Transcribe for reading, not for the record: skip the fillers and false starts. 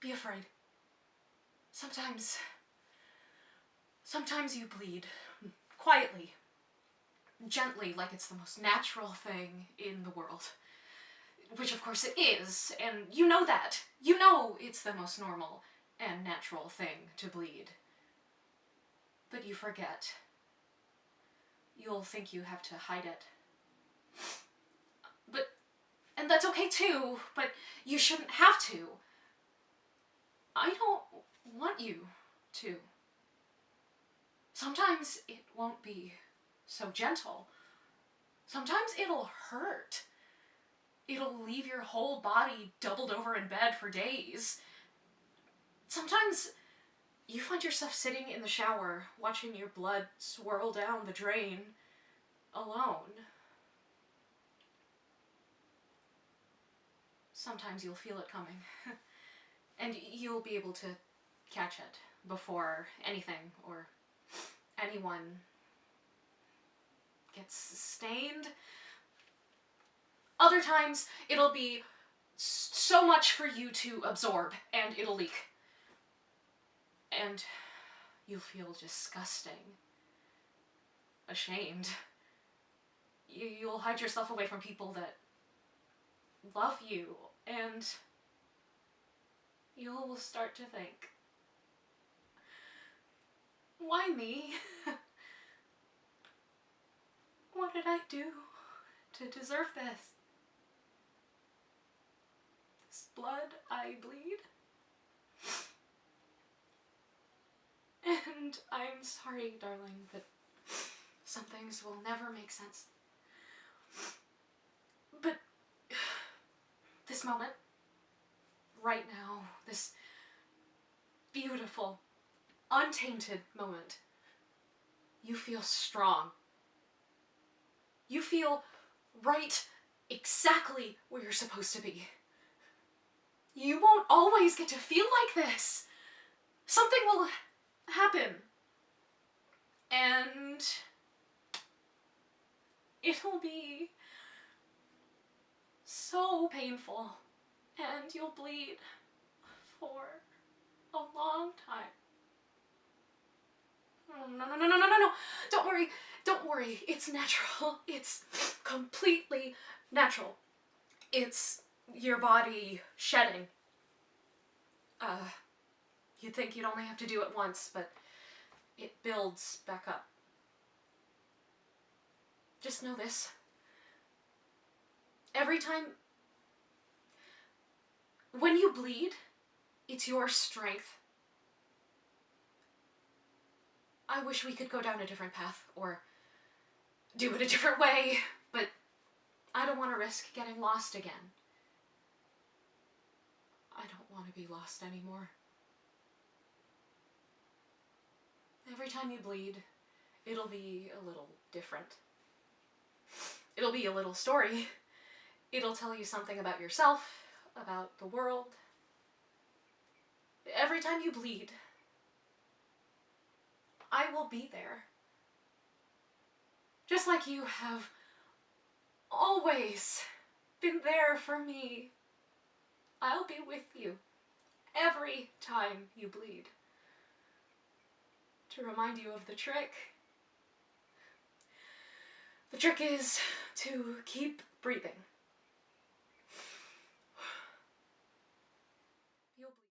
Be afraid. Sometimes you bleed. Quietly. Gently, like it's the most natural thing in the world. Which of course it is, and you know that. You know it's the most normal and natural thing to bleed. But you forget. You'll think you have to hide it. And that's okay too, but you shouldn't have to. I don't want you to. Sometimes it won't be so gentle. Sometimes it'll hurt. It'll leave your whole body doubled over in bed for days. Sometimes you find yourself sitting in the shower, watching your blood swirl down the drain, alone. Sometimes you'll feel it coming. And you'll be able to catch it before anything or anyone gets stained. Other times, it'll be so much for you to absorb, and it'll leak. And you'll feel disgusting. Ashamed. You'll hide yourself away from people that love you, and you'll start to think, why me? What did I do to deserve this? This blood I bleed? And I'm sorry, darling, but some things will never make sense. But this moment, right now, this beautiful, untainted moment, you feel strong. You feel right exactly where you're supposed to be. You won't always get to feel like this. Something will happen. And it'll be so painful. And you'll bleed for a long time. No. Don't worry. It's natural. It's completely natural. It's your body shedding. You'd think you'd only have to do it once, but it builds back up. Just know this. Every time, when you bleed, it's your strength. I wish we could go down a different path, or do it a different way, but I don't want to risk getting lost again. I don't want to be lost anymore. Every time you bleed, it'll be a little different. It'll be a little story. It'll tell you something about yourself, about the world. Every time you bleed, I will be there. Just like you have always been there for me. I'll be with you every time you bleed. To remind you of the trick. The trick is to keep breathing.